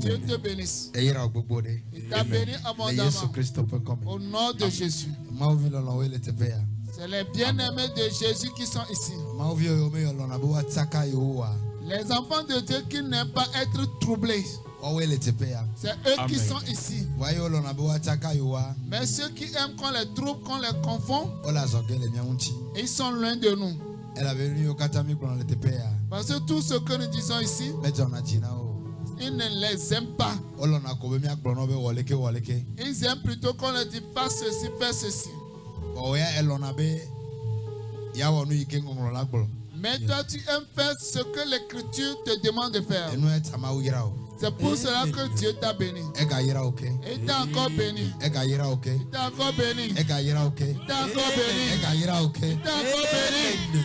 Dieu te bénisse. Il t'a béni abondamment. Au nom de Jésus. C'est les bien-aimés de Jésus qui sont ici. Les enfants de Dieu qui n'aiment pas être troublés. C'est eux qui sont ici. Mais ceux qui aiment qu'on les trouble, qu'on les confond, ils sont loin de nous. Parce que tout ce que nous disons ici, ils ne les aiment pas. Ils aiment plutôt qu'on leur dise fais ceci, fais ceci. Mais toi tu aimes faire ce que l'Écriture te demande de faire. C'est pour cela que Dieu t'a béni. Il t'a encore béni. Il t'a encore béni. Il t'a encore béni. Il t'a encore béni. Il t'a encore béni.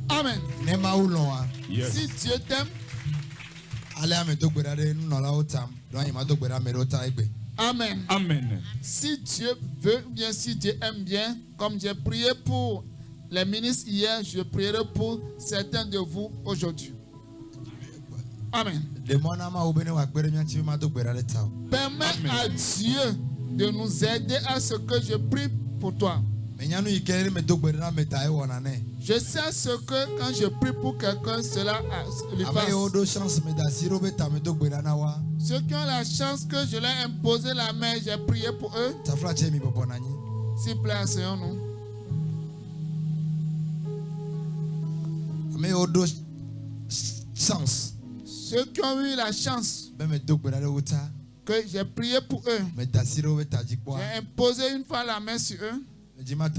Amen. Yes. Si Dieu t'aime, amen. Amen. Si Dieu veut bien, si Dieu aime bien, comme j'ai prié pour les ministres hier, je prierai pour certains de vous aujourd'hui. Amen. Permets à Dieu de nous aider à ce que je prie pour toi. Je sais ce que quand je prie pour quelqu'un, cela lui passe. Ceux qui ont la chance que je leur ai imposé la main, j'ai prié pour eux. S'il plaît, asseyons-nous. Ceux qui ont eu la chance que j'ai prié pour eux, j'ai imposé une fois la main sur eux. Je voudrais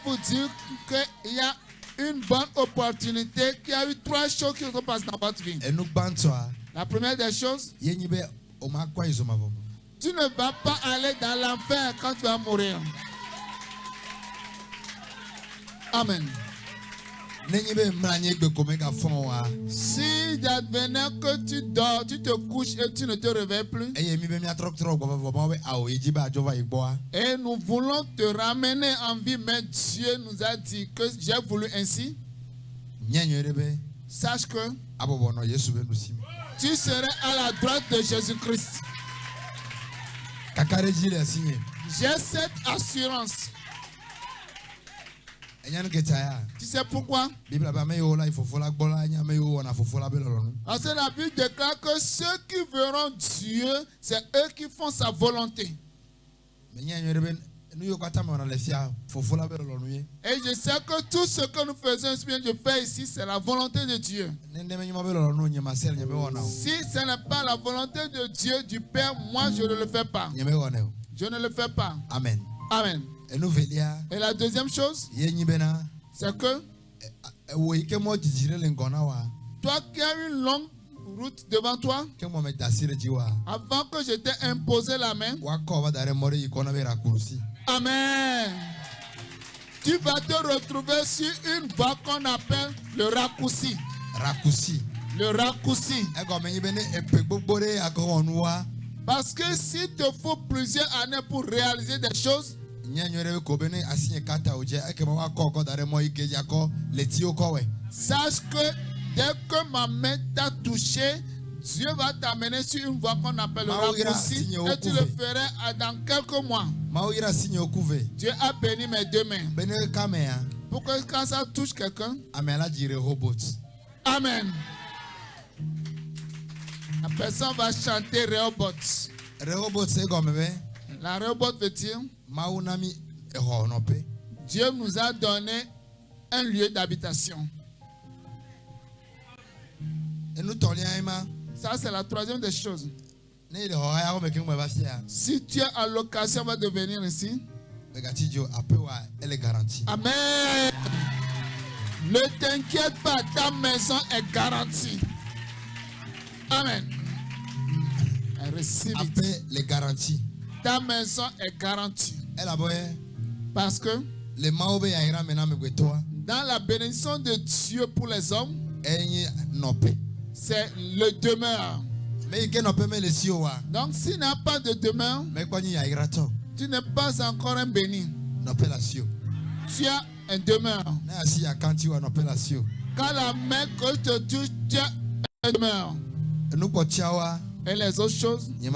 vous dire qu'il y a une bonne opportunité, qu'il y a eu 3 choses qui se passent dans votre vie. La première des choses, tu ne vas pas aller dans l'enfer quand tu vas mourir. Amen. Si d'advenant que tu dors, tu te couches et tu ne te réveilles plus, et nous voulons te ramener en vie, mais Dieu nous a dit que j'ai voulu ainsi, sache que tu serais à la droite de Jésus-Christ. J'ai cette assurance. Tu sais pourquoi? Parce que la Bible déclare que ceux qui verront Dieu, c'est eux qui font sa volonté. Et je sais que tout ce que nous faisons, je fais ici, c'est la volonté de Dieu. Si ce n'est pas la volonté de Dieu, du Père, moi je ne le fais pas. Je ne le fais pas. Amen. Amen. Et la deuxième chose, c'est que toi qui as une longue route devant toi, avant que je t'ai imposé la main, amen, tu vas te retrouver sur une voie qu'on appelle le raccourci. Le raccourci. Parce que s'il te faut plusieurs années pour réaliser des choses, sache que dès que ma main t'a touché, Dieu va t'amener sur une voie qu'on appelle le raccourci et tu le ferais dans quelques mois. Dieu a béni mes 2 mains pour que quand ça touche quelqu'un, amen, la personne va chanter Rehoboth. La Rehoboth veut dire Dieu nous a donné un lieu d'habitation. Ça, c'est la troisième des choses. Si tu as à l'occasion de venir ici, amen. Ne t'inquiète pas, ta maison est garantie. Amen. Receive les garanties. Ta maison est garantie. Parce que dans la bénédiction de Dieu pour les hommes, c'est le demeure. Donc s'il n'y a pas de demeure, tu n'es pas encore un béni. Tu as Elle demeure. Quand la main que te touche, elle demeure. Et les autres choses, je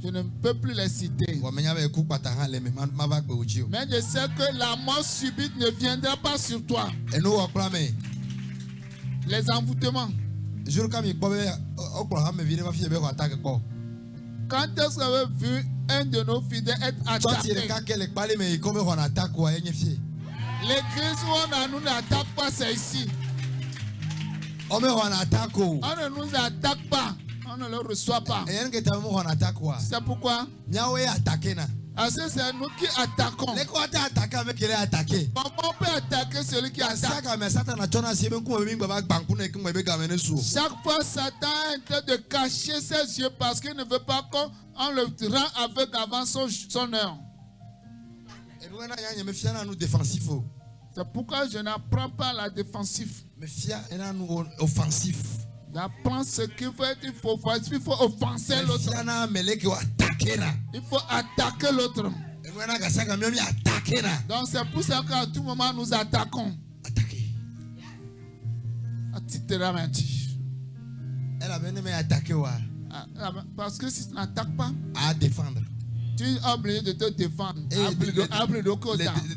ne peux plus les citer. Mais je sais que la mort subite ne viendra pas sur toi. Les envoûtements. Quand est-ce qu'on a vu un de nos fidèles être attaqué? L'église où on ne nous attaque pas, c'est ici. On ne nous attaque pas. On ne le reçoit pas. C'est pourquoi? Parce que c'est nous qui attaquons. Comment on peut attaquer celui qui attaque? Chaque fois, Satan est en train de cacher ses yeux parce qu'il ne veut pas qu'on le rend aveugle avant son heure. C'est pourquoi je n'apprends pas la défensive. J'apprends ce qu'il faut être, il faut offenser l'autre. Il faut attaquer l'autre. Donc c'est pour ça qu'à tout moment nous attaquons. Parce que si tu n'attaques pas, à défendre. Tu es obligé de te défendre.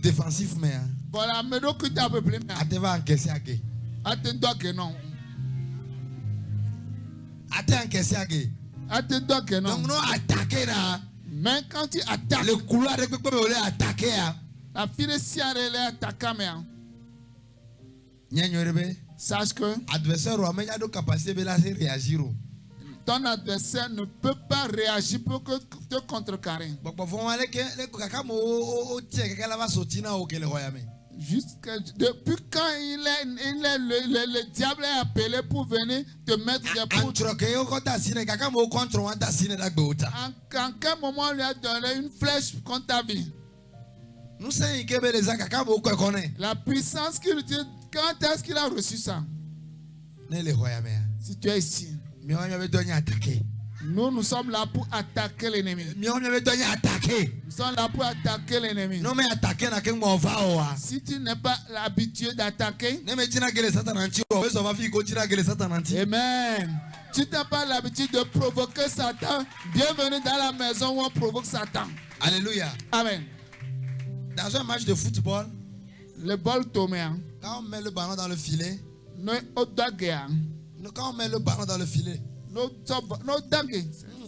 Défensif, mais. Voilà, mais donc tu as peu plus. Attends que non. Attends que non. Donc non attaquer là. Mais quand tu attaques, le couloir de peut attaquer. La financière elle est attaquée. Sache que adversaire ou amène de capacité de réagir. Ton adversaire ne peut pas réagir pour que te contrecarrer. Depuis quand le diable est appelé pour venir te mettre des poutres. En quel moment on lui a donné une flèche contre ta vie? La puissance qu'il utilise, quand est-ce qu'il a reçu ça? Si tu es ici, nous sommes là pour attaquer l'ennemi. Nous sommes là pour attaquer l'ennemi. Si tu n'es pas habitué d'attaquer, amen. Tu n'as pas l'habitude de provoquer Satan. Bienvenue dans la maison où on provoque Satan. Alléluia. Amen. Dans un match de football, le ball tombe. Quand on met le ballon dans le filet, quand on met le ballon dans le filet,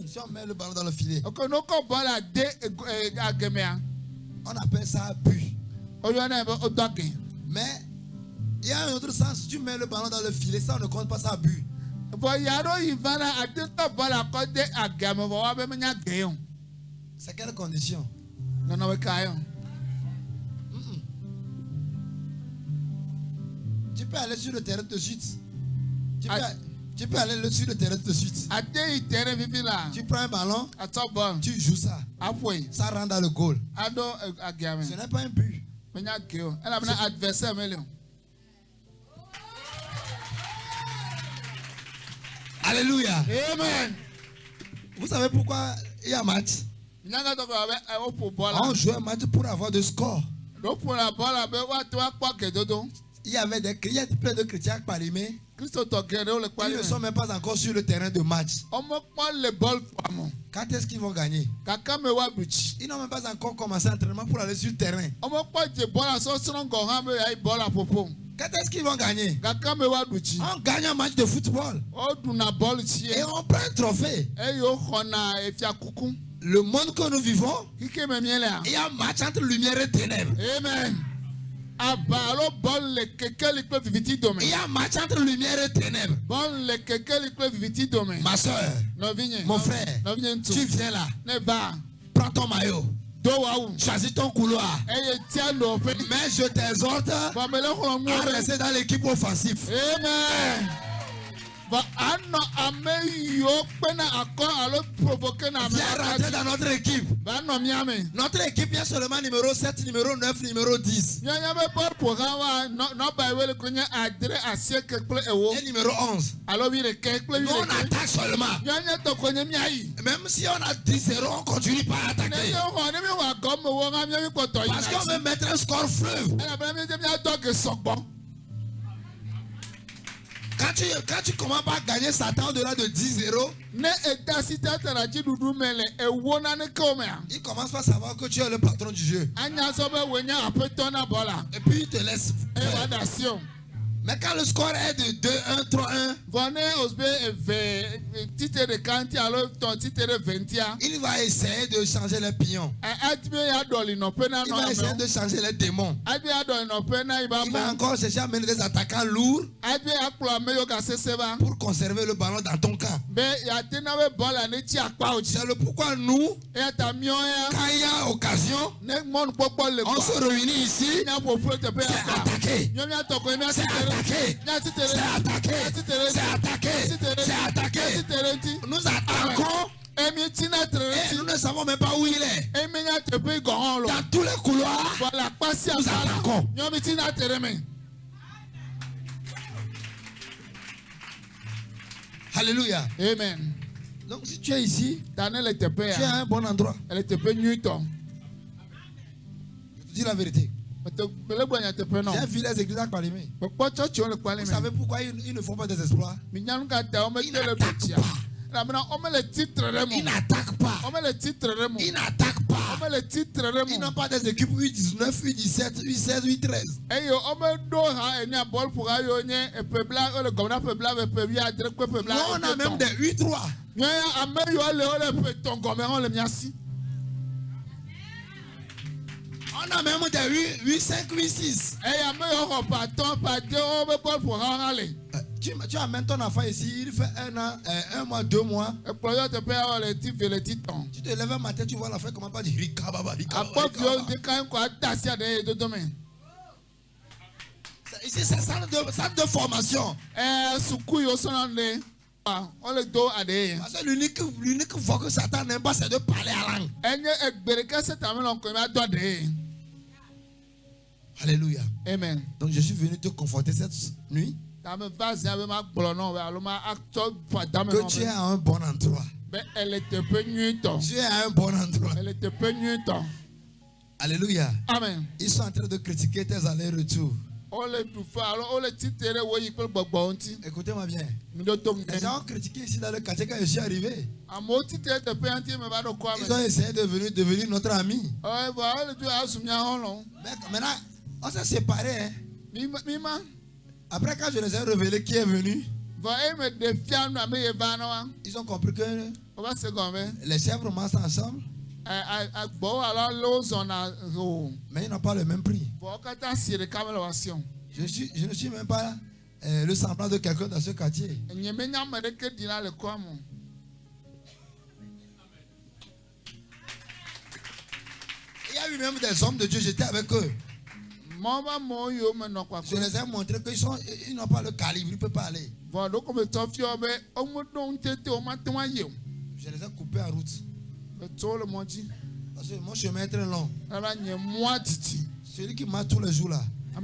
si on met le ballon dans le filet, on appelle ça but. Mais il y a un autre sens. Si tu mets le ballon dans le filet, ça ne compte pas ça but. C'est quelle condition? Tu peux aller sur le terrain de suite. Tu peux aller sur le terrain de suite. Tu prends un ballon, tu joues ça. Ça rentre dans le goal. Ce n'est pas un but. Alléluia. Amen. Vous savez pourquoi il y a un match? On joue un match pour avoir de score. Il y avait plein de chrétiens parimés. Ils ne sont même pas encore sur le terrain de match. Quand est-ce qu'ils vont gagner? Ils n'ont même pas encore commencé l'entraînement pour aller sur le terrain. Quand est-ce qu'ils vont gagner? On gagne un match de football. Et on prend un trophée. Le monde que nous vivons, il y a un match entre lumière et ténèbres. Amen. Il y a un match entre lumière et ténèbres. Ma soeur, mon frère, tu viens là. Prends ton maillot. Choisis ton couloir. Mais je t'exhorte à rester dans l'équipe offensive. Amen. Viens rentrer dans notre équipe. Notre équipe est seulement numéro 7, numéro 9, numéro 10. Et numéro 11. Nous on attaque seulement. Même si on a 10-0, on continue par attaquer. Parce qu'on veut mettre un score fleuve. Quand tu commences par gagner Satan au-delà de 10-0, il commence par savoir que tu es le patron du jeu. Et puis il te laisse faire. Mais quand le score est de 2-1, 3-1, il va essayer de changer les pions. Il va essayer de changer les démons. Il va encore chercher à mener des attaquants lourds pour conserver le ballon dans ton camp. C'est le pourquoi nous, quand il y a occasion, on se réunit ici, c'est attaquer. C'est attaqué. Nous attaquons. Et nous ne savons même pas où il est. Dans tous les couloirs, nous attaquons. Alléluia. Amen. Donc si tu es ici, tu es à un bon endroit. Je te dis la vérité. J'ai vu les églises à Kwalimé. Vous savez pourquoi ils ne font pas des exploits? Ils n'attaquent pas. Ils n'attaquent pas. Ils n'attaquent pas. Ils n'ont pas des équipes U19, U17, U16, U13. Nous, on a même des U3. On a même des 8-5, 8-6. Tu amènes ton enfant ici, il fait 1 an, 1 mois, 2 mois. Tu te lèves un matin, tu vois l'enfant comment pas dire ici c'est salle de formation. Parce que l'unique fois que Satan n'aime pas, c'est de parler à langue. Alléluia. Amen. Donc je suis venu te conforter cette nuit. Que tu es à un bon endroit. Tu es à un bon endroit. Alléluia. Amen. Ils sont en train de critiquer tes allers-retours. Écoutez-moi bien. Les gens ont critiqué ici dans le quartier quand je suis arrivé. Ils ont essayé de devenir notre ami. Maintenant, on s'est séparés. Hein. Après, quand je les ai révélés qui est venu, ils ont compris que les chèvres mangent ensemble. Mais ils n'ont pas le même prix. Je ne suis même pas le semblant de quelqu'un dans ce quartier. Il y a eu même des hommes de Dieu, j'étais avec eux. Je les ai montré qu'ils n'ont pas le calibre, ils ne peuvent pas aller. Je les ai coupés en route. Parce que mon chemin est très long. Celui qui marche tous les jours là. Et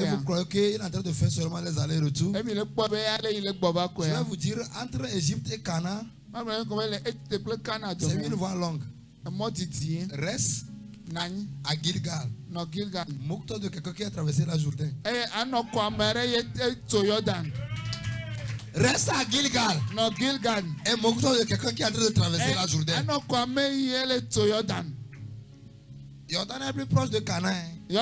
vous croyez qu'il est en train de faire seulement les allers-retours? Je vais vous dire, entre Égypte et Canaan, c'est une voie longue. Reste à Gilgal. Moque-toi de quelqu'un qui a traversé la Jourdain. Reste à Gilgal. Et moque-toi de quelqu'un qui est en train de traverser la Jourdain. Jordan est plus proche de Canaan. Je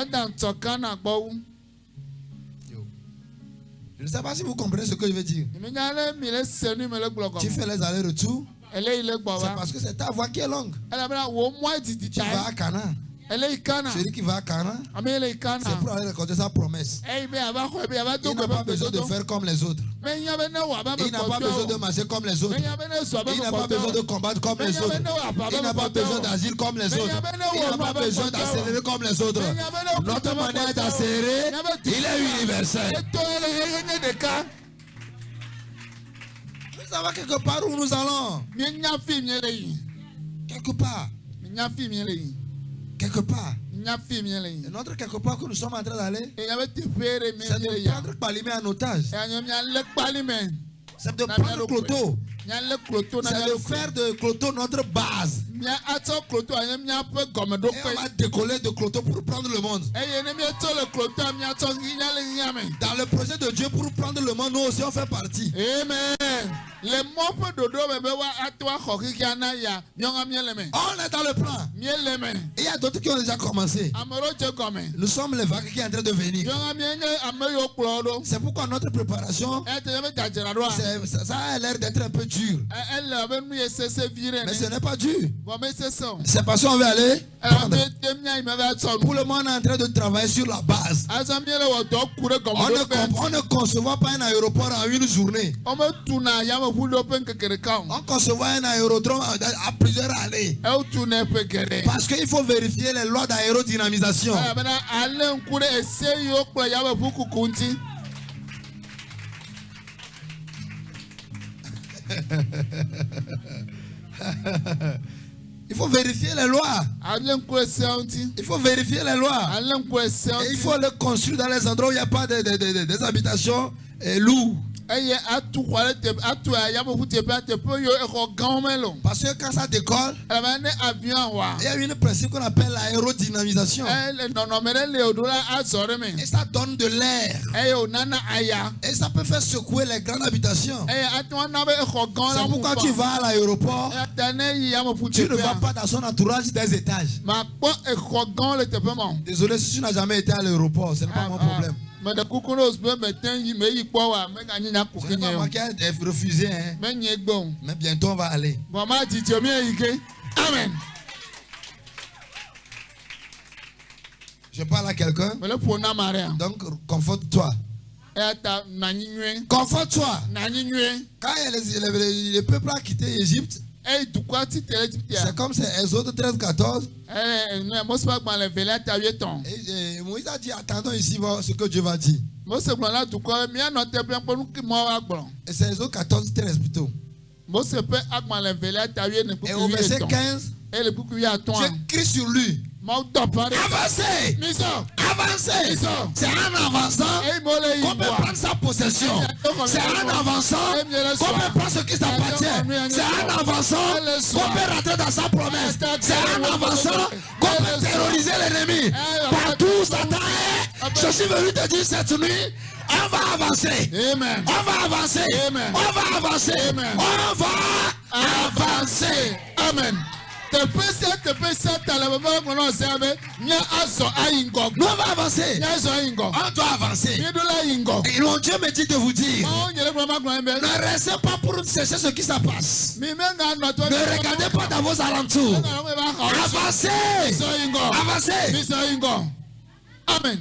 ne sais pas si vous comprenez ce que je veux dire. Tu fais les allers-retours. C'est parce que c'est ta voie qui est longue. Tu vas à Canaan. Celui qui va à Canaan, c'est pour aller récolter sa promesse. Il n'a pas besoin de faire comme les autres. Il n'a pas besoin de marcher comme les autres. Il n'a pas besoin de combattre comme les autres. Il n'a pas besoin d'agir comme les autres. Il n'a pas besoin d'accélérer comme les autres. Notre manière d'accélérer, il est universel. Ça va quelque part où nous allons. Quelque part. Quelque part. Et notre quelque part que nous sommes en train d'aller, c'est de prendre Palimé en otage. C'est de prendre Cloto. C'est de faire de Cloto notre base. Et on va décoller de Cloto pour prendre le monde. Dans le projet de Dieu pour prendre le monde, nous aussi on fait partie. Amen. On est dans le plan. Et il y a d'autres qui ont déjà commencé. Nous sommes les vagues qui sont en train de venir. C'est pourquoi notre préparation, ça a l'air d'être un peu dur. Mais ce n'est pas dur. C'est parce qu'on veut aller prendre. Pour le moment, on est en train de travailler sur la base. On ne conçoit pas un aéroport en une journée. On conçoit un aérodrome à plusieurs années. Parce qu'il faut vérifier les lois d'aérodynamisation. Il faut vérifier les lois. Il faut vérifier les lois. Et il faut les construire dans les endroits où il n'y a pas des habitations lourdes. Parce que quand ça décolle, il y a une principe qu'on appelle l'aérodynamisation. Et ça donne de l'air. Et ça peut faire secouer les grandes habitations. C'est pourquoi tu vas à l'aéroport, tu ne vas pas dans son entourage des étages. Désolé si tu n'as jamais été à l'aéroport, ce n'est pas mon problème. C'est pas moi qui ai refusé, hein. Mais bientôt on va aller. Amen. Je parle à quelqu'un. Donc conforte-toi. Conforte-toi. Quand le peuple a quitté l'Égypte, c'est comme c'est Exode 13, 14. Et Moïse a dit, attendons ici voir ce que Dieu va dire. Et c'est Exode 14, 13 plutôt. Et au verset 15, Dieu crie sur lui. Avancez! Avancez! C'est en avançant qu'on peut prendre sa possession. C'est en avançant qu'on peut prendre ce qui s'appartient. C'est en avançant qu'on peut rentrer dans sa promesse. C'est en avançant qu'on peut terroriser l'ennemi. Partout, Satan est. Je suis venu te dire cette nuit, on va avancer. Amen. On va avancer. Amen. On va avancer. Amen. On va avancer. Amen. Nous on va avancer. On doit avancer. Et mon Dieu me dit de vous dire, ne restez pas pour chercher ce qui se passe. Ne regardez pas dans vos alentours. Avancez. Avancez. Amen.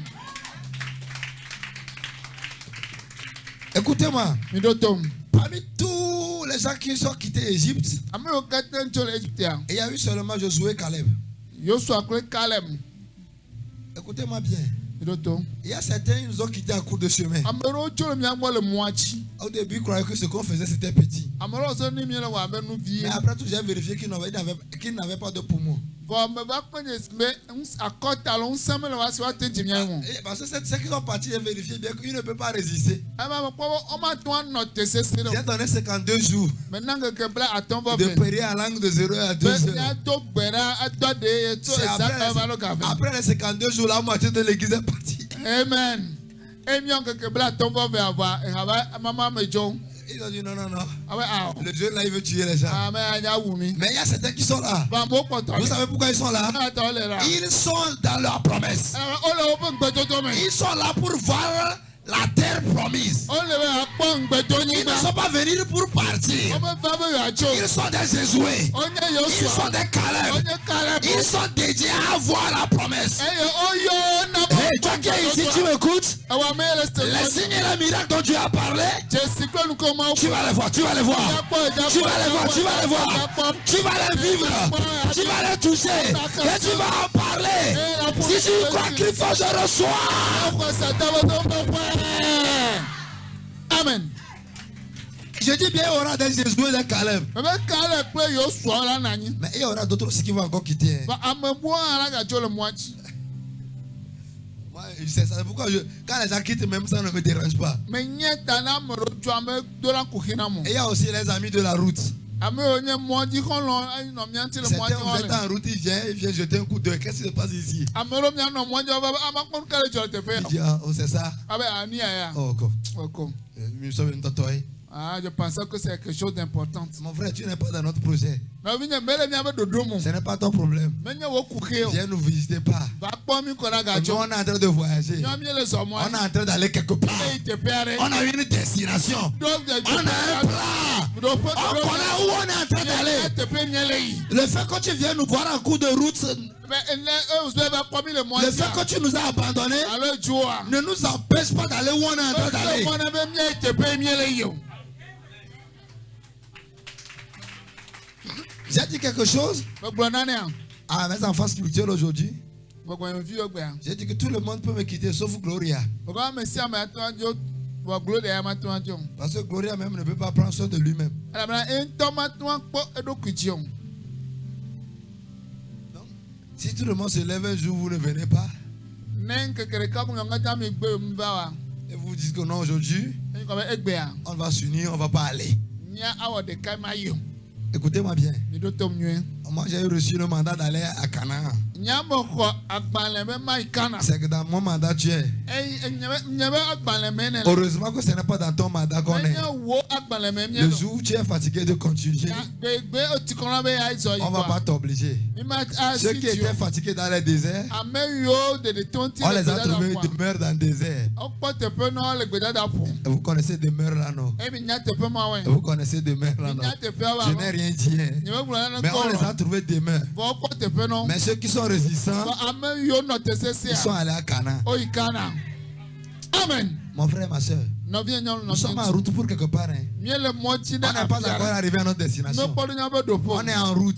Écoutez-moi. Parmi tous les gens qui sont quittés l'Égypte, il y a eu seulement Josué et Caleb. Écoutez-moi bien. Il y a certains qui nous ont quittés en cours de chemin. Au début, ils croyaient que ce qu'on faisait c'était petit. Mais après tout, j'ai vérifié qu'ils n'avaient pas de poumons. Parce que ceux qui sont partis, j'ai vérifié bien qu'ils ne peuvent pas résister. J'ai donné 52 jours de prier en langue de 0 à 2 heures. Après les 52 jours, la moitié de l'église est partie. Amen. Ils ont dit non. Le Dieu là, il veut tuer les gens. Mais il y a certains qui sont là. Vous savez pourquoi ils sont là? Ils sont dans leur promesse. Ils sont là pour voir la terre promise. Ils ne sont pas venus pour partir. Ils sont des Josué. Ils sont des Caleb. Ils sont dédiés à voir la promesse. Hey, toi qui es ici, tu m'écoutes? Les signes et les miracles dont Dieu a parlé, tu vas les voir, tu vas les voir. Tu vas les voir, tu vas les voir. Tu vas les vivre. Tu vas les toucher. Et tu vas en parler. Si tu crois qu'il faut, je reçois. Amen. Je Je dis bien, il y aura des Jésus et des Caleb. Mais il y aura d'autres aussi qui vont encore quitter. Moi, c'est ça. Pourquoi quand les gens quittent, même ça ne me dérange pas. Et il y a aussi les amis de la route. Certains, vous êtes en route, il vient jeter un coup d'œil. Qu'est-ce qui se passe ici? Il dit, oh, c'est ça. Oh, ok. Je pensais que c'est quelque chose d'important. Mon frère, tu n'es pas dans notre projet. Ce n'est pas ton problème. Viens nous visiter pas. On est en train de voyager. On est en train d'aller quelque part. On a une destination. On a un plan. On connaît où on est en train d'aller. Le fait que tu viens nous voir en cours de route, le fait que tu nous as abandonnés ne nous empêche pas d'aller où on est en train d'aller. J'ai dit quelque chose à mes enfants spirituels aujourd'hui. J'ai dit que tout le monde peut me quitter sauf Gloria. Parce que Gloria même ne peut pas prendre soin de lui-même. Si tout le monde se lève un jour, vous ne venez pas. Et vous dites que non, aujourd'hui, on va s'unir, on ne va pas aller. Écoutez-moi bien. Moi, j'ai reçu le mandat d'aller à Canaan. C'est que dans mon mandat, tu es. Heureusement que ce n'est pas dans ton mandat qu'on est. Le jour où tu es fatigué de continuer, on ne va pas t'obliger. Ceux qui étaient fatigués dans le désert, on les a trouvés demeure dans le désert. Vous connaissez demeure là, non? Vous connaissez demeure là, non? Je n'ai rien dit. Mais on les a trouvés demeure. Mais ceux qui sont résistants, ils sont allés à Canaan. Amen. Mon frère et ma soeur, nous sommes en route pour quelque part. On n'est pas encore arrivé à notre destination. On est en route.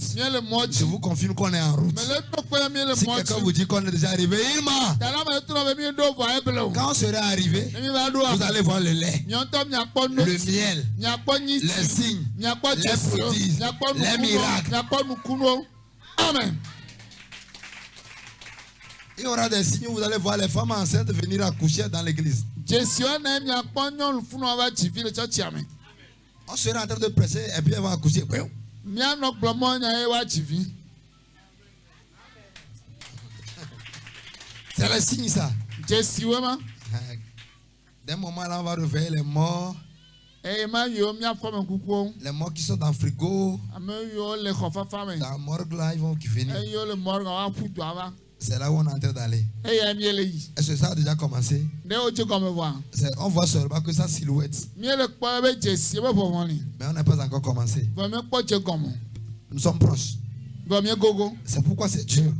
Je vous confirme qu'on est en route. Si quelqu'un vous dit qu'on est déjà arrivé, il ment. Quand on sera arrivé, vous allez voir le lait, le miel, les signes, les prodiges, les miracles. Amen. Il y aura des signes où vous allez voir les femmes enceintes venir accoucher dans l'église. On sera en train de presser et puis elles vont accoucher. C'est le signe ça. D'un moment là, on va réveiller les morts. Les morts qui sont dans le frigo. Dans la morgue là, ils vont venir. C'est là où on est en train d'aller. Est-ce que ça a déjà commencé? On voit seulement que sa silhouette. Mais on n'a pas encore commencé. Nous sommes proches. C'est pourquoi c'est dur.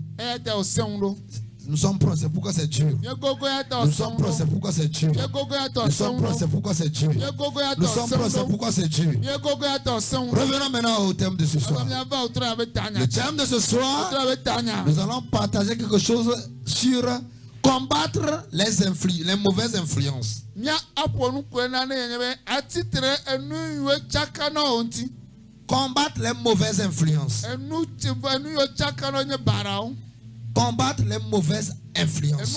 Nous sommes proches, c'est pourquoi c'est dur. Nous sommes proches, c'est pourquoi c'est dur. Nous sommes proches, c'est pourquoi c'est dur. Nous sommes proches, c'est pourquoi c'est dur. Revenons maintenant au thème de ce soir. Le thème de ce soir, nous allons partager quelque chose sur combattre les mauvaises influences. Combattre les mauvaises influences. Combattre les mauvaises influences.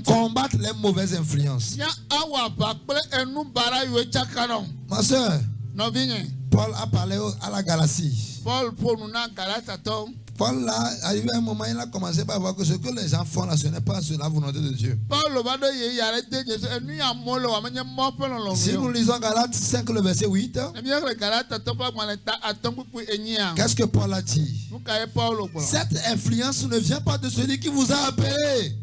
Combattre les mauvaises influences. Ma soeur, Paul a parlé à la Galatie. Paul là, arrivé à un moment, il a commencé par voir que ce que les gens font là, ce n'est pas la volonté de Dieu. Si nous lisons Galates 5, le verset 8, qu'est-ce que Paul a dit? Cette influence ne vient pas de celui qui vous a appelé.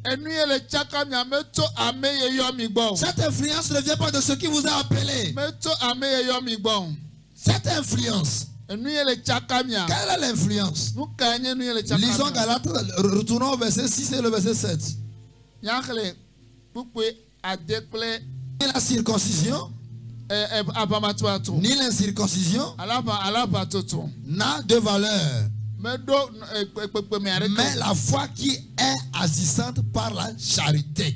Cette influence ne vient pas de celui qui vous a appelé. Cette influence. Quelle est l'influence? Lisons Galates, retournons au verset 6 et le verset 7. Ni la circoncision, ni l'incirconcision n'a de valeur. Mais la foi qui est agissante par la charité.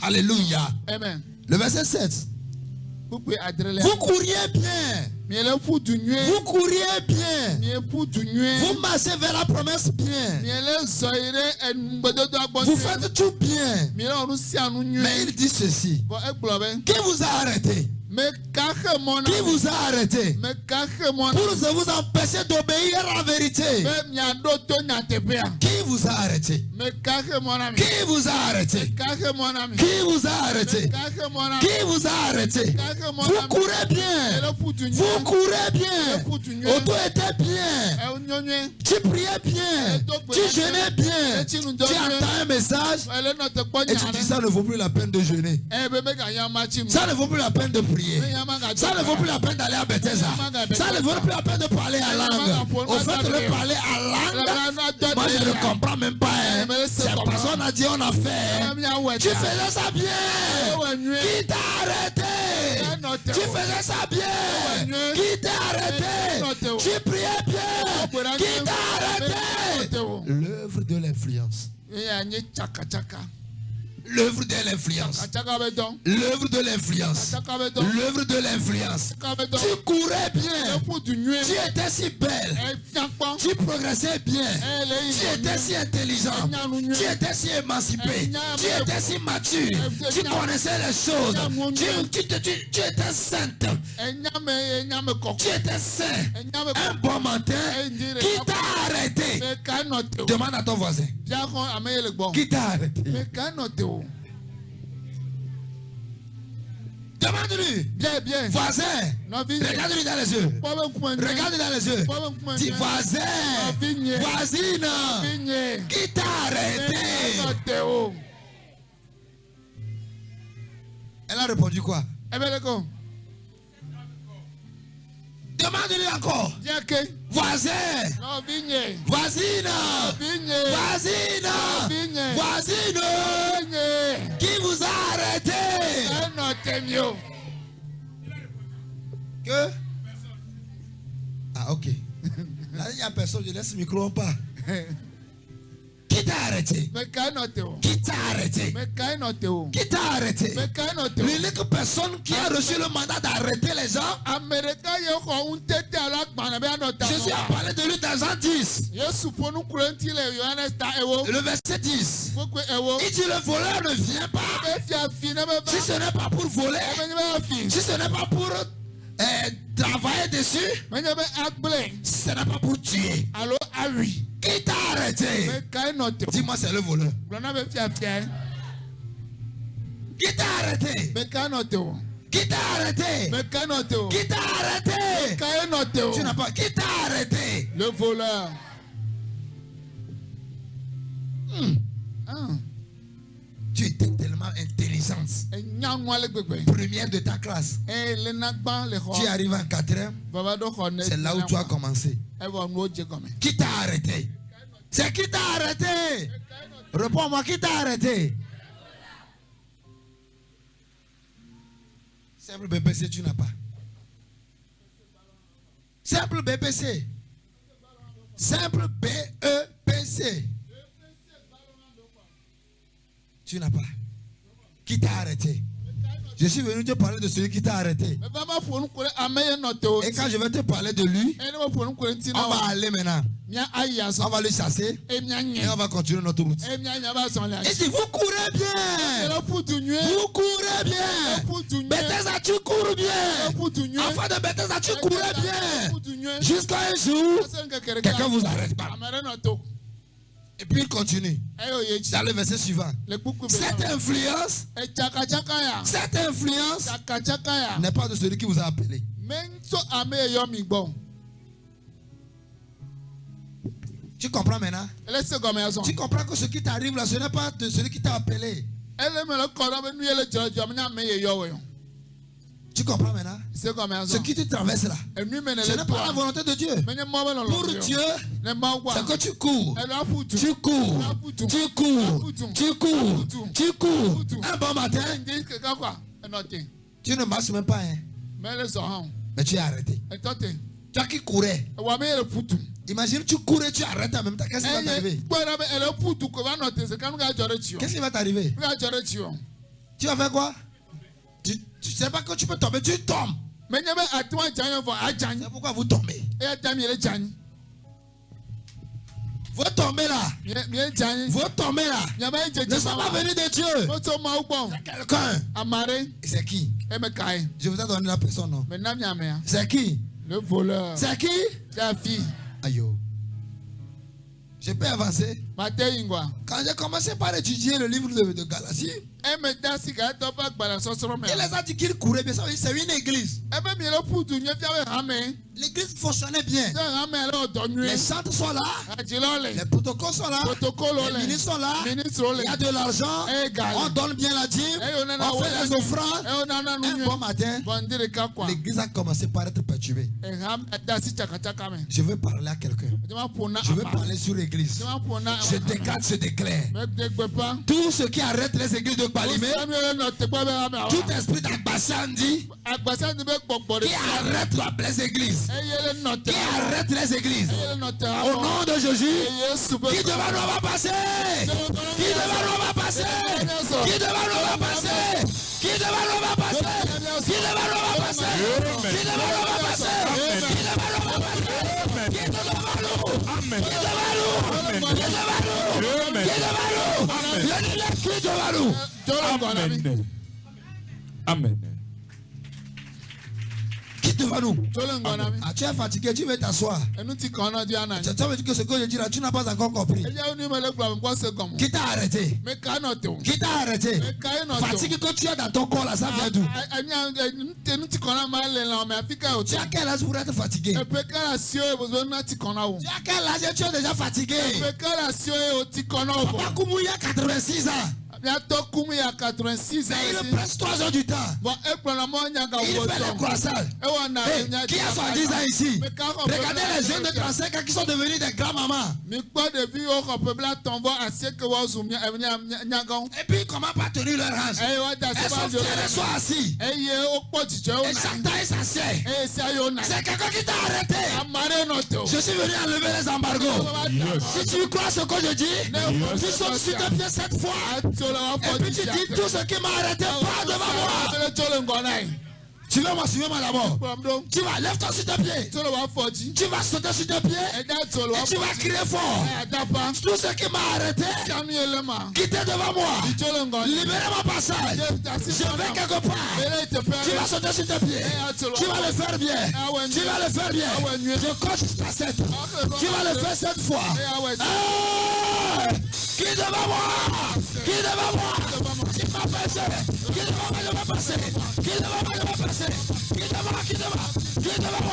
Alléluia. Amen. Le verset 7. Vous couriez bien. Vous couriez bien. Vous marchez vers la promesse bien. Vous faites tout bien. Mais il dit ceci. Qui vous a arrêté? Qui vous a arrêté pour vous empêcher d'obéir à la vérité? Qui vous a arrêté? Qui vous a arrêté? Qui vous a arrêté? Qui vous a arrêté? Vous courez bien. Vous courez bien. Auto était bien. Tu priais bien. Tu jeûnais bien. Tu entends un message et tu dis ça ne vaut plus la peine de jeûner. Ça ne vaut plus la peine de prier. Ça ne vaut plus la peine d'aller à Bethesda. Ça ne vaut plus la peine de parler à langue. Au fait de parler à langue, moi je ne comprends même pas. Cette personne a dit on a fait. Tu faisais ça bien. Qui t'a arrêté? Tu faisais ça bien. Qui t'a arrêté? Tu priais bien. Qui t'a arrêté? L'œuvre de l'influence. L'œuvre de l'influence. L'œuvre de l'influence. L'œuvre de l'influence. Tu courais bien. Tu étais si belle. Tu progressais bien. Tu étais si intelligent. Tu étais si émancipé. Tu étais si mature. Tu connaissais les choses. Tu étais sainte. Tu étais saint. Un bon matin. Qui t'a arrêté? Demande à ton voisin. Qui t'a arrêté? Demande-lui. Bien. Voisin. Regarde-lui dans les yeux. Regarde-lui dans les yeux. Dis voisin. Voisine. Qui t'a arrêté? Elle a répondu quoi? Demande-lui encore. Voisin. Voisine. Voisine. Qui vous a arrêté? Que? Ah, ok. Là, il n'y a personne, je laisse le micro en pas. Qui t'a arrêté? Qui t'a arrêté? Qui t'a arrêté? L'unique personne qui a reçu le mandat d'arrêter les gens, Jésus a parlé de lui dans Jean 10. Le verset 10. Il dit le voleur ne vient pas. Si ce n'est pas pour voler, si ce n'est pas pour travailler dessus, si ce n'est pas pour tuer. Qui t'a arrêté? Dis-moi, c'est le voleur. Qui t'a arrêté? Qui t'a arrêté? Qui t'a arrêté? Tu n'as pas. Qui t'a arrêté? Le voleur. Tu étais tellement intelligente. Première de ta classe. Tu arrives en 4e. C'est là où tu as commencé. Qui t'a arrêté? C'est qui t'a arrêté? Réponds-moi, qui t'a arrêté? Simple BPC, tu n'as pas. Simple BPC. Simple BEPC. Tu n'as pas. Qui t'a arrêté? Je suis venu te parler de celui qui t'a arrêté. Et quand je vais te parler de lui, on va aller maintenant. On va le chasser et on va continuer notre route. Et dit, vous courez bien. Vous courez bien. Bethesda, tu cours bien. Enfant de Bethesda, tu courais bien. Jusqu'à un jour, quelqu'un vous arrête pas. Et puis il continue. Dans le verset suivant. Cette influence n'est pas de celui qui vous a appelé. Tu comprends maintenant? Tu comprends que ce qui t'arrive là, ce n'est pas de celui qui t'a appelé. Tu comprends maintenant? Ce qui te traverse là, ce n'est pas la volonté de Dieu. Pour Dieu, c'est que tu cours. Tu cours. Tu cours. Tu cours. Tu cours. Un bon matin, tu ne marches même pas. Mais tu es arrêté. Toi qui courais, Imagine, tu cours et tu arrêtes en même temps. Qu'est-ce qui va t'arriver? Qu'est-ce qui va t'arriver? Tu vas faire quoi? Tu sais pas que tu peux tomber, tu tombes. C'est pourquoi vous tombez. Vous tombez là. Vous tombez là. Ne sommes pas venus de Dieu. C'est quelqu'un. C'est qui? Je vous ai donné la personne, non? C'est qui? Le voleur. C'est qui? C'est la fille. Aïe. Je peux avancer. Quand j'ai commencé par étudier le livre de Galatie, il les a dit qu'ils couraient bien. C'est une église. L'église fonctionnait bien. Les chantres sont là. Les protocoles sont là. Les ministres sont là. Il y a de l'argent. On donne bien la dîme. On fait les offrandes. Un bon matin, l'église a commencé par être perturbée. Je veux parler à quelqu'un. Je veux parler sur l'église. Je déclare, je déclare. Tous ceux qui arrêtent les églises de Balimé, tout esprit d'Agbasandi qui arrête les églises, qui arrête les églises, au nom de Jésus, qui devant nous va passer, qui devant nous va passer, qui devant nous va passer, qui devant nous va passer, qui devant nous va passer, qui devant nous va passer, qui devant nous va passer, qui devant nous, qui devant nous, qui devant nous, Amen. Amen. Qui devant nous? Ah, tu es fatigué, tu veux t'asseoir. Tu veux dire que ce que je dis là, tu n'as pas encore compris. Qui t'a arrêté? Qui t'a arrêté? Fatigue que tu as dans ton corps là, ça vient d'où? Tu as quel âge pour être fatigué? Tu as quel âge tu es déjà fatigué? Papa Koumou, il a 86 ans. Il presse 3 heures du temps. Il fait le croissant. Qui a 70 ans ici? Regardez les jeunes de 35 ans qui sont devenus des grands-mamans. Et puis comment pas tenir leur hanche? Elles sont fières, elles sont assis. Et chaque temps ils s'assiedent. C'est quelqu'un qui t'a arrêté. Je suis venu enlever les embargos. Si tu crois ce que je dis, tu sautes sur tes pieds 7 fois. Et puis tu dis tout ce qui m'a arrêté pas devant moi. Tu veux moi, suivez-moi d'abord. Tu vas, lève-toi sur tes pieds. Tu vas sauter sur tes pieds. Et tu vas crier fort. Tout ce qui m'a arrêté, quittez devant moi. Libérez mon passage. Je vais quelque part. Tu vas sauter sur tes pieds. Tu vas le faire bien. Tu vas le faire bien. Je coche ta 7. Tu vas le faire 7 fois. Qui devant moi? Qui devant moi? Qui m'a passé? Qui devant moi? Je vais passer. Qui devant moi? Je vais passer. Qui devant moi? Qui devant moi? Qui devant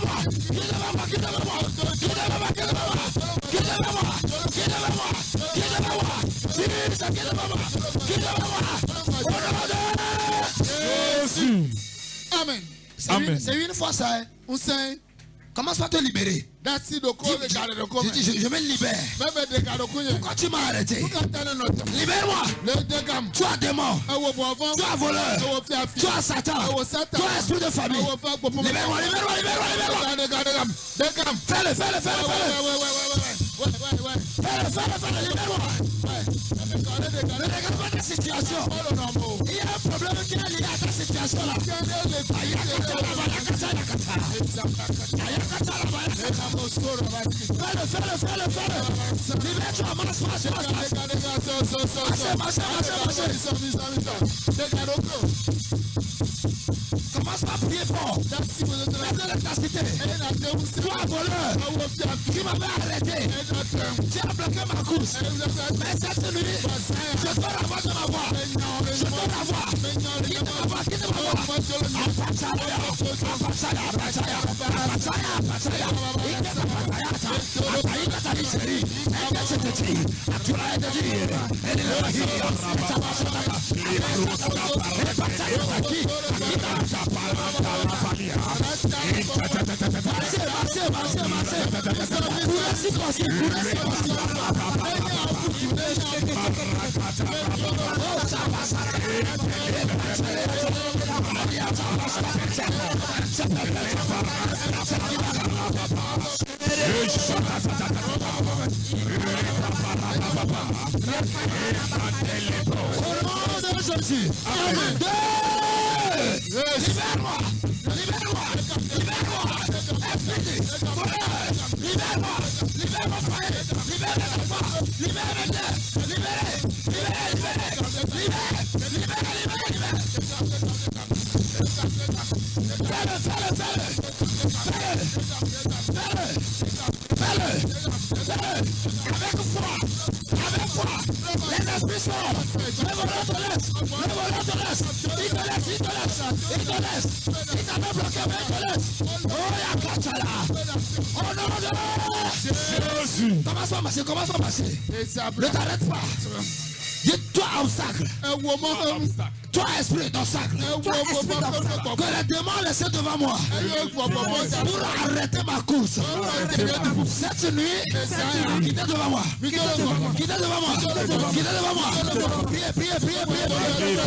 moi? Qui devant moi? Qui devant moi? Qui devant moi? Qui devant moi? Qui devant moi? Qui devant moi? Qui devant moi? Qui devant moi? Jesus, qui devant moi? Qui devant moi? Au nom de Jésus. Amen. C'est une fois ça. Commence par te libérer. Je me libère. Pourquoi tu m'as arrêté? Libère-moi. Tu as démon. Tu as voleur. Tu as Satan. Tu as esprit de famille. Libère-moi, libère-moi, libère-moi, libère-moi. Fais-le, fais-le, fais-le, fais-le. Fais-le, libère-moi. Ne regarde pas ta situation. Il y a un problème qui est lié à ta situation là. Fais-le. Libère-toi, marche. Commence par prier fort. Fais-le ta cité. Toi, voleur, qui m'avait arrêté. Tu as bloqué ma course. Mais cette nuit, je dois la voix de ma voix. Je dois la voix. Quitte ma voix, quitte ma voix. Au nom de Jésus. Amen. Libère-moi. Libère-moi. Libère-moi. Libère-moi. Libère mon frère. Libère mes enfants. Libère mes terres. Libérez. Libérez. Libérez. Libérez. Libérez. Fais-le. Avec foi. Avec foi. Les esprits sortent. Le volant te laisse. Le volant te laisse. Il te laisse. Il te laisse. Il te laisse. Il t'avait bloqué, mais il te laisse. Oh, Yakachala. Au nom de Jésus. Commence à marcher. Commence à marcher. Ne t'arrête pas. Dis-toi obstacle. Toi esprit d'obstacle. Que les démons laissent devant moi pour arrêter ma course. Cette nuit, quittez devant moi. Quittez devant moi. Quittez devant moi. Priez, priez, priez, priez.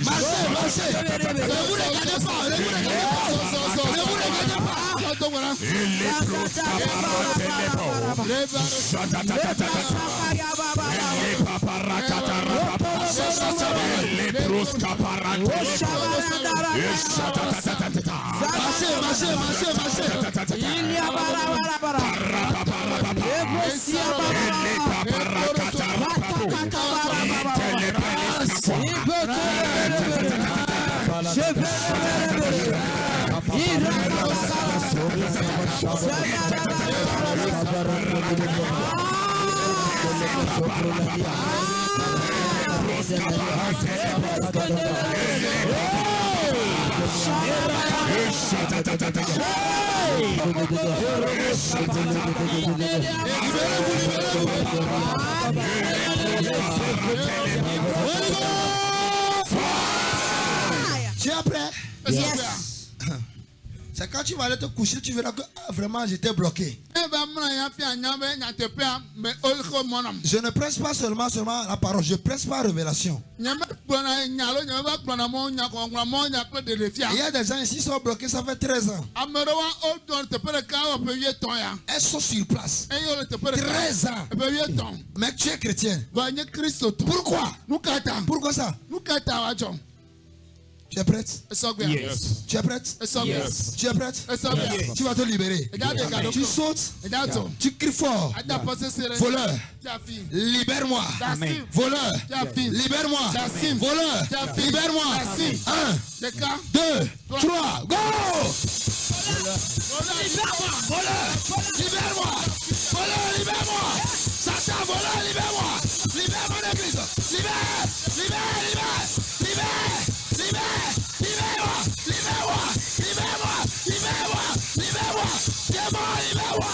Marchez, marchez. Ne vous regardez pas. Ne vous regardez pas. Ne vous regardez pas. Marchez, marchez, marchez, marchez. Tu es prêt? Yes. C'est quand tu vas aller te coucher, tu verras que vraiment j'étais bloqué. Je ne presse pas seulement la parole, je presse pas révélation. Il y a des gens ici qui sont bloqués, ça fait 13 ans. Elles sont sur place. 13 ans. Mais tu es chrétien. Pourquoi? Pourquoi ça? Tu es prête? Yes. Tu es prête? Yes. Tu es prête? Yes. Tu vas te libérer. Tu sautes. Tu cries fort. Voleur. Libère-moi. Voleur. Libère-moi. Voleur. Libère-moi. 1, 2, 3, go! Libère-moi. Voleur. Libère-moi. Voleur, libère-moi. Satan, voleur, libère-moi. Libère mon église. Libère. Libère, libère. Libère. Libère. Libère-moi. Libère-moi. Libère-moi. Libère-moi. Libère-moi. Démon, libère-moi.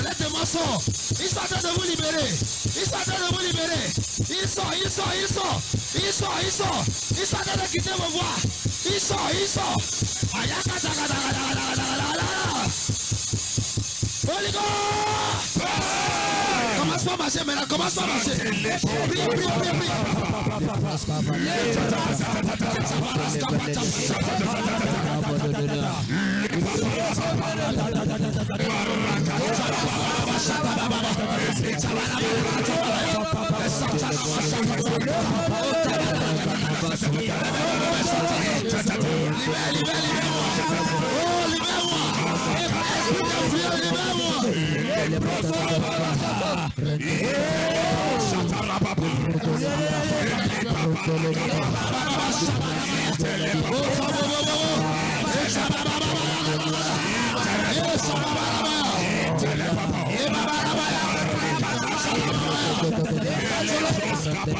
Les démons sortent. Ils sont en train de vous libérer. Ils sont en train de vous libérer. Ils sont. Ils sont en train de quitter vos voies. Ils sont. Holy Ghost! Commence pas à marcher maintenant. Commence pas à marcher. Prie.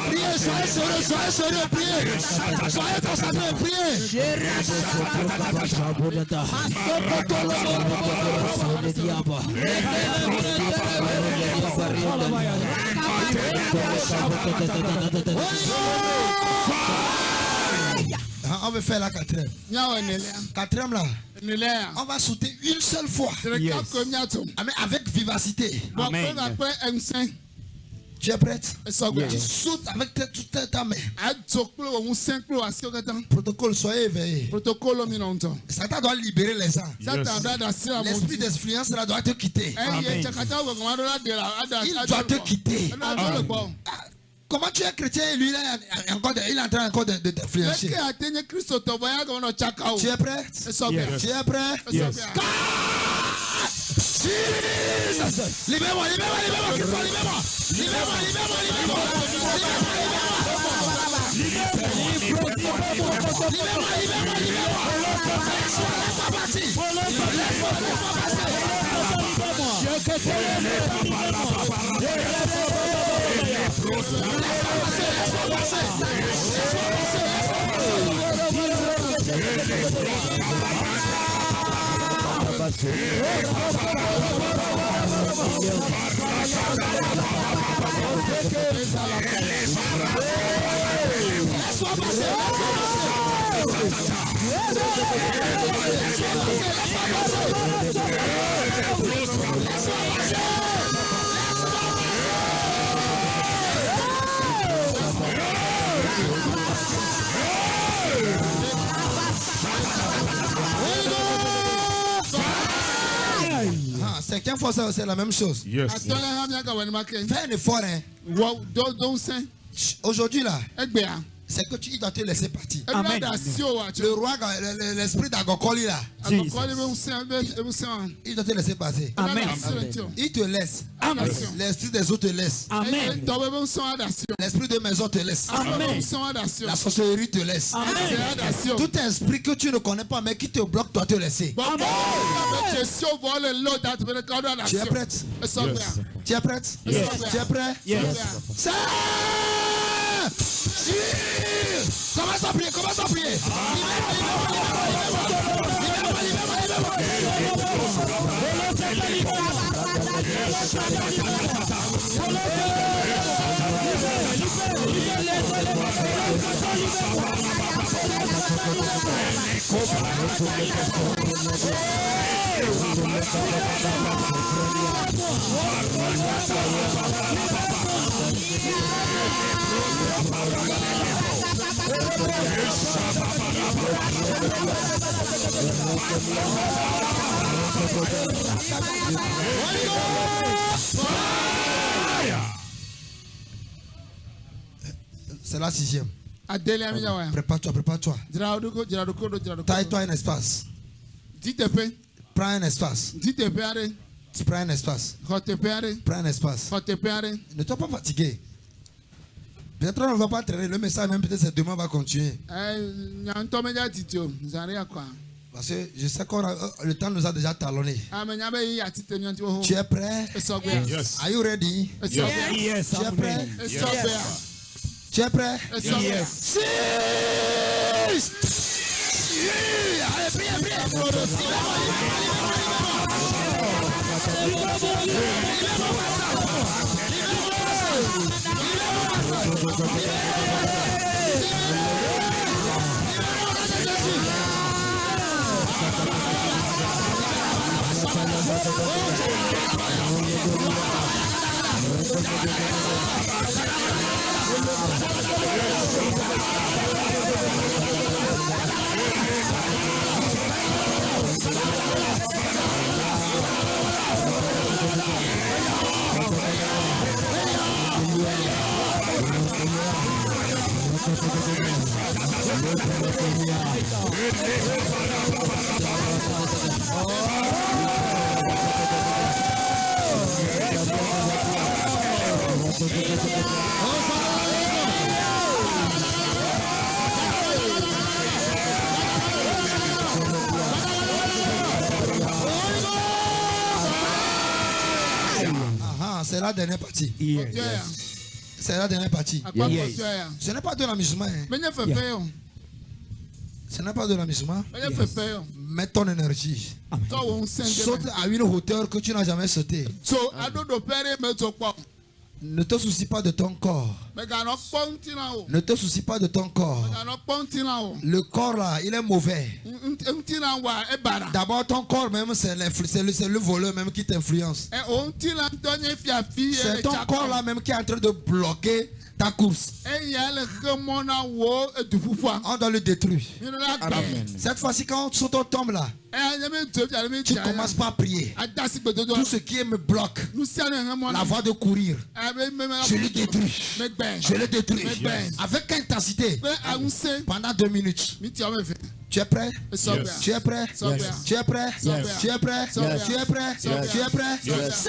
Priez, soyez sérieux, priez. Soyez concentrés, priez. On veut faire la quatrième. Quatrième là. On va sauter une seule fois. Yes. Amen. Avec vivacité. Amen. Tu es prête? Yes. Tu sautes avec toute ta main. Protocole, soyez éveillés. Satan doit libérer les gens. Yes. L'esprit d'influence là doit te quitter. Amen. Il doit te quitter. Comment tu es chrétien et lui là, il est en train encore de t'influencer. Tu es prêt? Yes. Tu es prêt? Yes. Jesus! Libère-moi, libère-moi, libère-moi, libère-moi, libère-moi, libère-moi, Certaines fois, c'est la même chose. Yes. Fais un effort. Hein. Aujourd'hui, là, c'est que tu dois te laisser partir. Amen. Le roi, l'esprit d'Agokoli, là, il doit te laisser passer. Amen. Il te laisse. Amen. L'esprit des autres te laisse. Amen. L'esprit de maison te laisse. Amen. La sorcellerie te laisse. Amen. Tout esprit que tu ne connais pas, mais qui te bloque, doit te laisser. Amen. Tu es prête? Yes. Tu es prête? Yes. Tu es prêt? Yes. Commence à prier, commence à prier. C'est la 6e. Prépare-toi, prépare-toi. Taille-toi un espace. Prends un espace. Tu prends un espace. Prends un espace. Ne sois pas fatigué. Peut-être on ne va pas traîner. Le message même peut-être c'est demain va continuer. Parce que je sais que le temps nous a déjà talonné. Tu es prêt? Yes. Are you ready? Yes. Tu es prêt? Yes. Tu es prêt? Yes. Allez, priez, priez. C'est la dernière partie. Yes. C'est la dernière partie. Yes. Ce n'est pas de l'amusement. Hein. Ce n'est pas de l'amusement. Mets ton énergie. Saute à une hauteur que tu n'as jamais sauté. Ne te soucie pas de ton corps. Ne te soucie pas de ton corps. Le corps là, il est mauvais. D'abord, ton corps même, c'est le voleur même qui t'influence. C'est ton corps là même qui est en train de bloquer ta course. On doit le détruire. Amen. Cette fois-ci, quand on tombe là, tu commences pas à prier. Tout ce qui me bloque, la voie de courir, je le détruis. Je le détruis. Avec intensité. Pendant 2 minutes. Tu es prêt? Yes. Tu es prêt? Yes. Tu es prêt? Yes. Tu es prêt? Yes. Tu es prêt? Yes. Tu es prêt? Yes.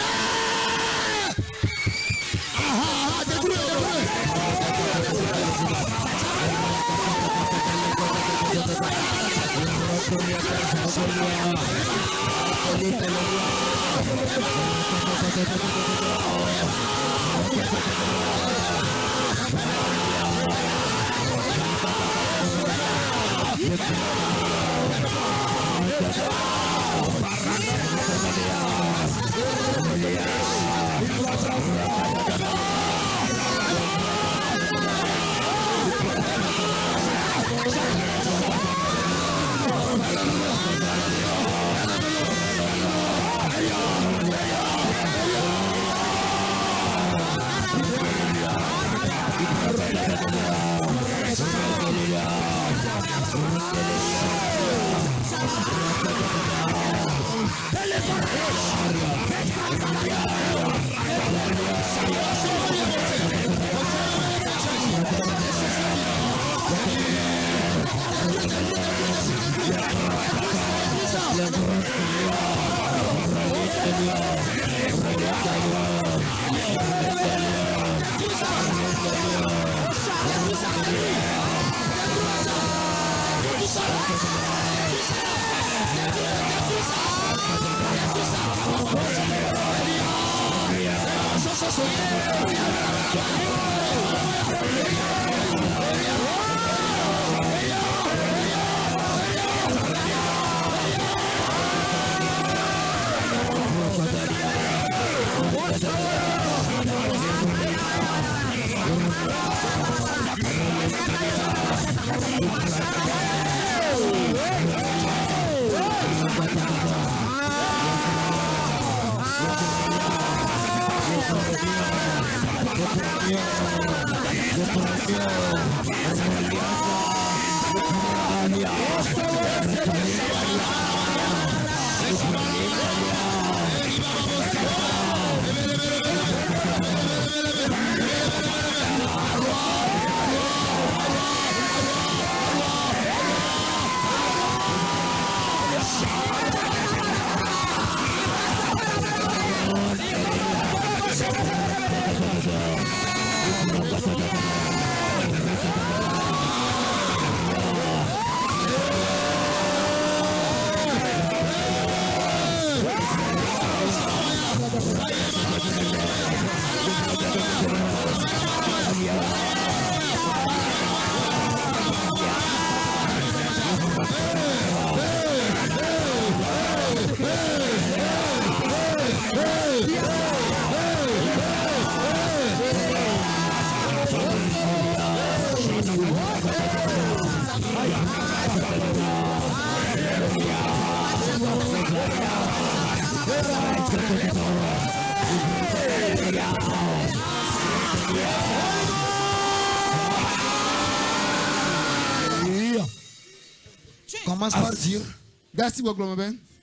Commence par dire,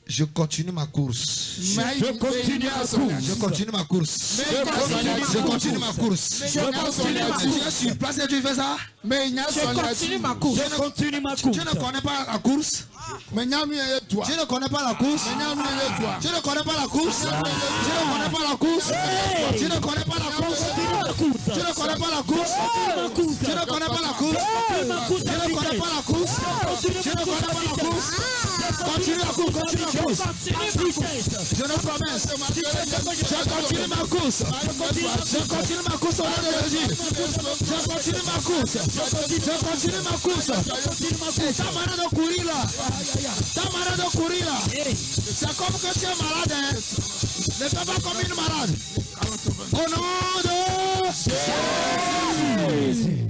je continue ma course. Je continue ma course. Je continue ma course. Je continue ma course. Je continue ma course. Tu es sur place et tu fais ça? Je continue ma course. Je continue ma course. Tu ne connais pas la course? Tu ne connais pas la course? Tu ne connais pas la course? Tu ne connais pas la course? Tu ne connais pas la course? Tu ne connais pas la course? Tu ne connais pas la course? Tu ne connais pas la course? Tu ne connais pas la course? Continue la course, continue la course. Je ne promets. Je continue ma course. Je continue ma course au nom de Jésus. Je continue ma course. Je continue ma course. Et ta manière de courir là. Ta manière de courir là. C'est comme que tu es malade. Hein? Ne fais pas comme une malade. Au nom de Jésus.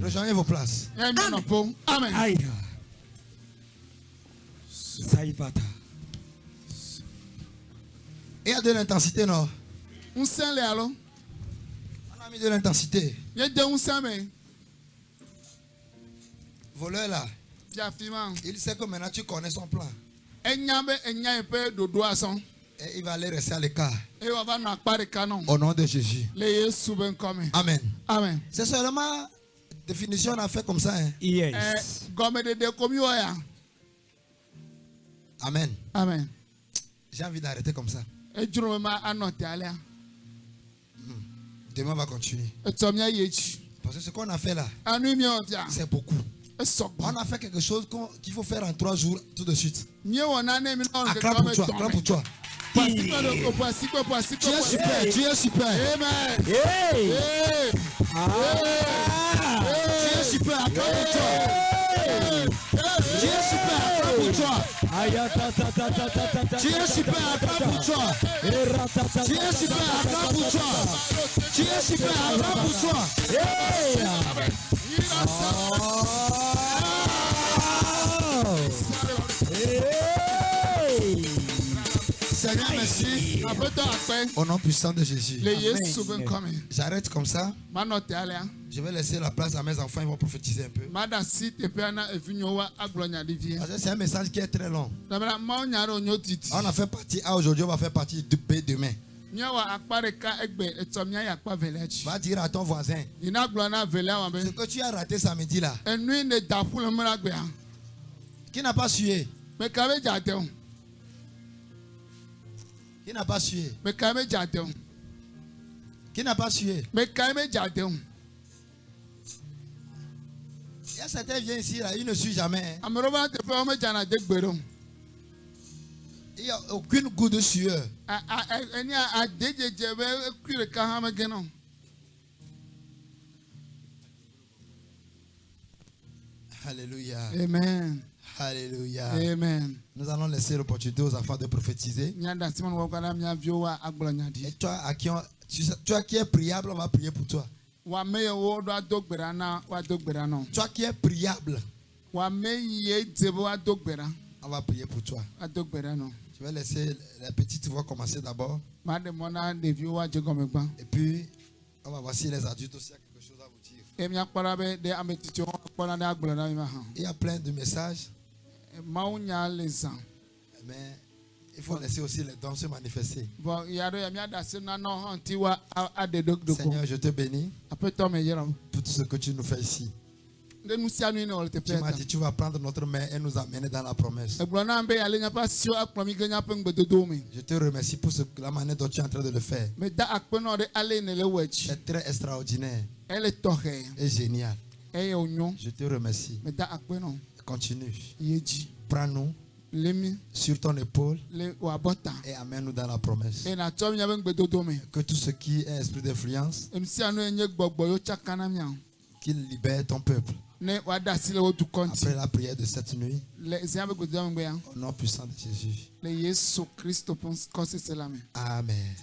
Rejoignez vos places. Amen. Aïe. Saïvata. Il y a de l'intensité, non? On a mis de l'intensité. Voleur là. Il sait que maintenant tu connais son plan. Et il va aller rester à l'écart. Au nom de Jésus. Amen. Amen. C'est seulement définition on a fait comme ça. Hein? Yes. Amen. Amen. J'ai envie d'arrêter comme ça. Demain on va continuer. Parce que ce qu'on a fait là, c'est beaucoup. On a fait quelque chose qu'il faut faire en 3 jours tout de suite. Acclame pour toi, acclame pour toi. Tu es super, tu es super. Amen. Hey. Tu es super, acclame pour toi. Tu es super, acclame pour toi. Tu es super, acclame pour toi. Tu es super, acclame pour toi. Tu es super, acclame pour toi. Seigneur, merci. Au nom puissant de Jésus. J'arrête comme ça. Je vais laisser la place à mes enfants, ils vont prophétiser un peu. Parce que c'est un message qui est très long. On a fait partie A aujourd'hui, on va faire partie de B demain. Va dire à ton voisin ce que tu as raté samedi là. Qui n'a pas sué? Qui n'a pas sué? Qui n'a pas sué? Il y a certains viennent ici là, ils ne suent jamais. Hein. Il n'y a aucune goutte de sueur. Alléluia. Amen. Alléluia. Amen. Nous allons laisser l'opportunité aux enfants de prophétiser. Et toi, qui es priable, on va prier pour toi. Toi qui es priable, on va prier pour toi. Je vais laisser les petites voix commencer d'abord. Et puis, on va voir si les adultes aussi ont quelque chose à vous dire. Il y a plein de messages. Mais il faut laisser aussi les dons se manifester. Seigneur, je te bénis pour tout ce que tu nous fais ici. Tu m'as dit tu vas prendre notre main et nous amener dans la promesse. Je te remercie pour la manière dont tu es en train de le faire. C'est très extraordinaire et génial. Je te remercie. Continue. Prends-nous sur ton épaule et amène-nous dans la promesse. Que tout ce qui est esprit d'influence, qu'il libère ton peuple. Après la prière de cette nuit, au nom puissant de Jésus. Amen.